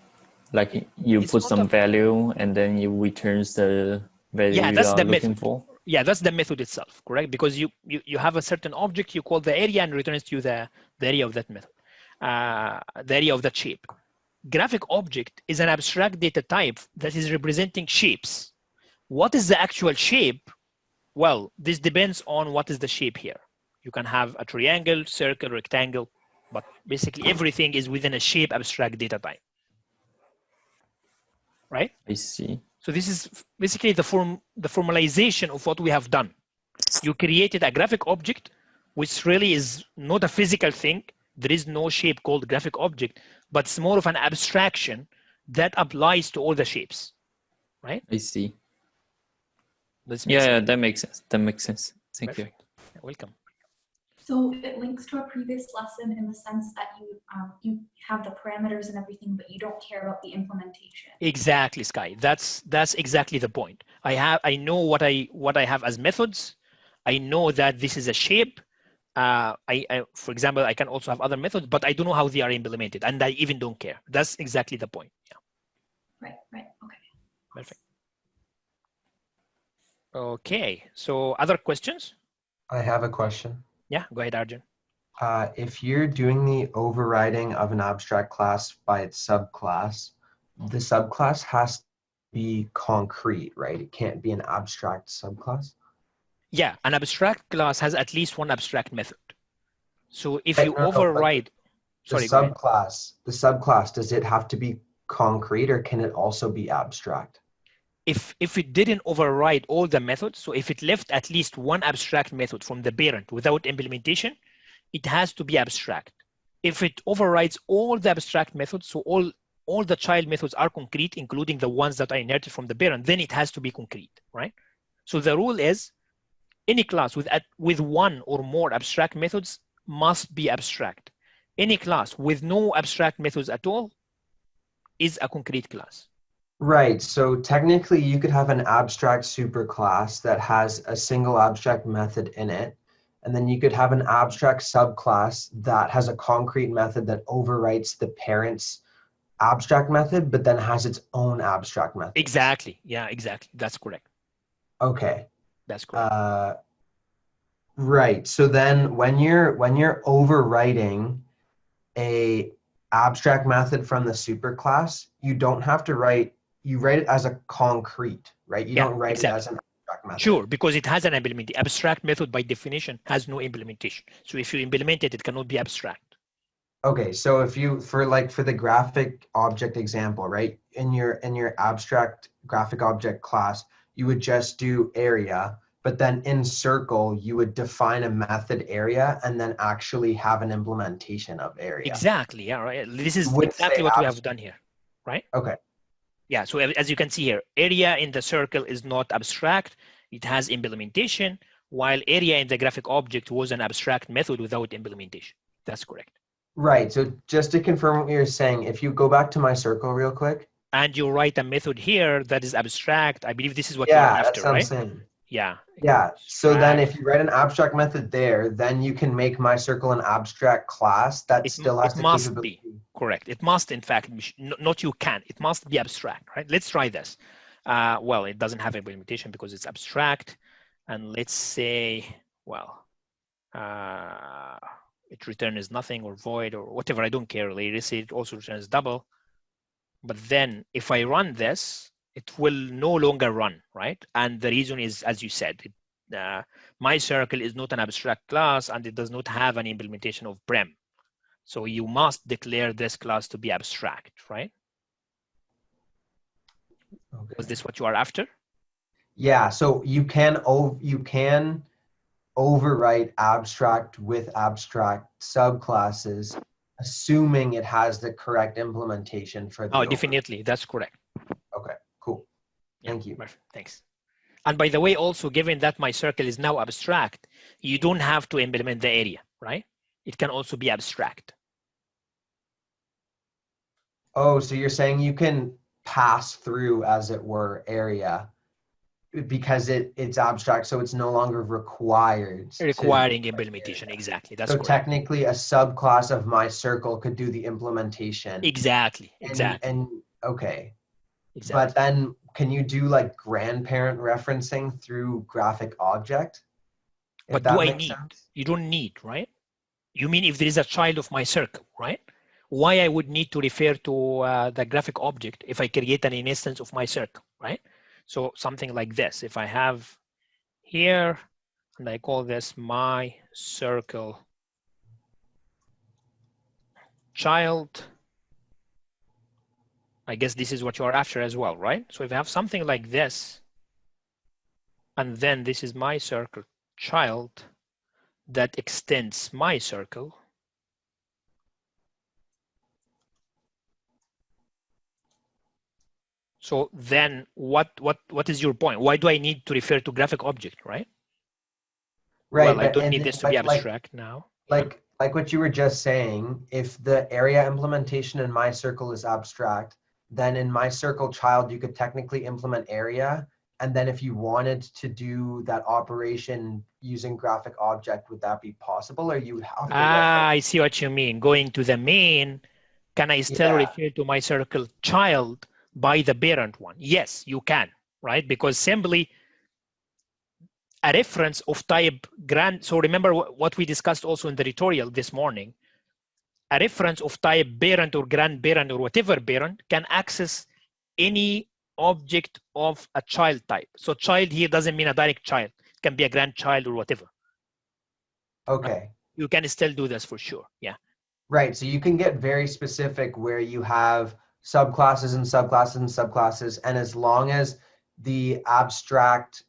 Like you It's put not some value and then it returns the value Yeah, you that's are the looking method. for? Yeah, that's the method itself, correct? Because you have a certain object, you call the area and returns to you the area of that method, the area of that shape. Graphic object is an abstract data type that is representing shapes. What is the actual shape? Well, this depends on what is the shape here. You can have a triangle, circle, rectangle, but basically everything is within a shape abstract data type, right? I see. So this is basically the formalization of what we have done. You created a graphic object, which really is not a physical thing. There is no shape called graphic object, but it's more of an abstraction that applies to all the shapes, right? I see. This makes Yeah, sense. that makes sense. That makes sense. Thank you. Welcome. So it links to a previous lesson in the sense that you have the parameters and everything, but you don't care about the implementation. Exactly, Sky. That's exactly the point. I know what I have as methods. I know that this is a shape. For example, I can also have other methods, but I don't know how they are implemented, and I even don't care. That's exactly the point. Yeah. Right. Okay. Perfect. Okay. So other questions? I have a question. Yeah, go ahead, Arjun. If you're doing the overriding of an abstract class by its subclass, the subclass has to be concrete, right? It can't be an abstract subclass. Yeah, an abstract class has at least one abstract method. So if Right, you no, override, the subclass, does it have to be concrete or can it also be abstract? if it didn't override all the methods, so if it left at least one abstract method from the parent without implementation, it has to be abstract. If it overrides all the abstract methods, so all the child methods are concrete, including the ones that are inherited from the parent, then it has to be concrete, right? So the rule is any class with one or more abstract methods must be abstract. Any class with no abstract methods at all is a concrete class. Right, so technically you could have an abstract superclass that has a single abstract method in it, and then you could have an abstract subclass that has a concrete method that overwrites the parent's abstract method, but then has its own abstract method. Exactly, yeah, exactly, that's correct. Okay, That's correct. Right. So then when you're overwriting a abstract method from the superclass, you don't have to write, you write it as a concrete, right? You Yeah, don't write exactly. it as an abstract method. Sure, because it has an implementation. Abstract method by definition has no implementation. So if you implement it, it cannot be abstract. Okay, so if you for the graphic object example, right? In your abstract graphic object class, you would just do area, but then in circle you would define a method area and then actually have an implementation of area. Exactly. Yeah, right. This is You wouldn't exactly say what we have done here, right? Okay. Yeah, so as you can see here, area in the circle is not abstract. It has implementation, while area in the graphic object was an abstract method without implementation. That's correct. Right. So just to confirm what you're saying, if you go back to my circle real quick. And you write a method here that is abstract. I believe this is what you're Yeah, after, that's what I'm right? saying. Yeah. Yeah. So then Abstract. if you write an abstract method there, then you can make my circle an abstract class that still has It the must capability. be correct. It must, in fact, not you can. It must be abstract, right? Let's try this. Well, it doesn't have implementation because it's abstract. And let's say, well, it returns nothing or void or whatever. I don't care. Let's say it also returns double. But then if I run this, it will no longer run, right? And the reason is, as you said, my circle is not an abstract class and it does not have an implementation of prem. So you must declare this class to be abstract, right? Okay. Was this what you are after? Yeah, so you can overwrite abstract with abstract subclasses, assuming it has the correct implementation for the Definitely, that's correct. Okay, cool. Thank you. Perfect. Thanks. And by the way, also given that my circle is now abstract, you don't have to implement the area, right? It can also be abstract. Oh, so you're saying you can pass through, as it were, area because it's abstract, so it's no longer required. Requiring implementation, exactly. That's so correct. Technically, a subclass of my circle could do the implementation. Exactly. And okay. Exactly. But then can you do like grandparent referencing through graphic object? But do I need? Sense? You don't need, right? You mean if there is a child of my circle, right? Why I would need to refer to the graphic object if I create an instance of my circle, right? So something like this, if I have here, and I call this my circle child, I guess this is what you are after as well, right? So if I have something like this, and then this is my circle child that extends my circle, so then what is your point? Why do I need to refer to graphic object, right? Right. Well, I don't need this to be abstract now. Like what you were just saying, if the area implementation in my circle is abstract, then in my circle child, you could technically implement area. And then if you wanted to do that operation using graphic object, would that be possible? Or you would have to I see what you mean. Going to the main, can I still refer to my circle child by the parent one? Yes, you can, right? Because simply a reference of type grand. So remember what we discussed also in the tutorial this morning. A reference of type parent or grandparent or whatever parent can access any object of a child type. So child here doesn't mean a direct child. It can be a grandchild or whatever. Okay. Right? You can still do this for sure. Yeah. Right. So you can get very specific where you have subclasses and subclasses and subclasses. And as long as the abstract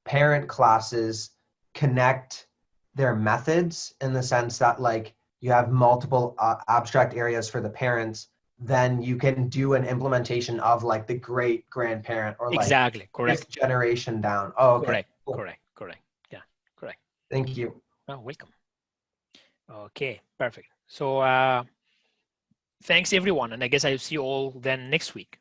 parent classes connect their methods in the sense that like you have multiple abstract areas for the parents, then you can do an implementation of like the great grandparent or like exactly correct generation down. Oh, okay. Correct. Cool. Correct. Yeah, correct. Thank you. Oh, welcome. Okay, perfect. So thanks everyone. And I guess I'll see you all then next week.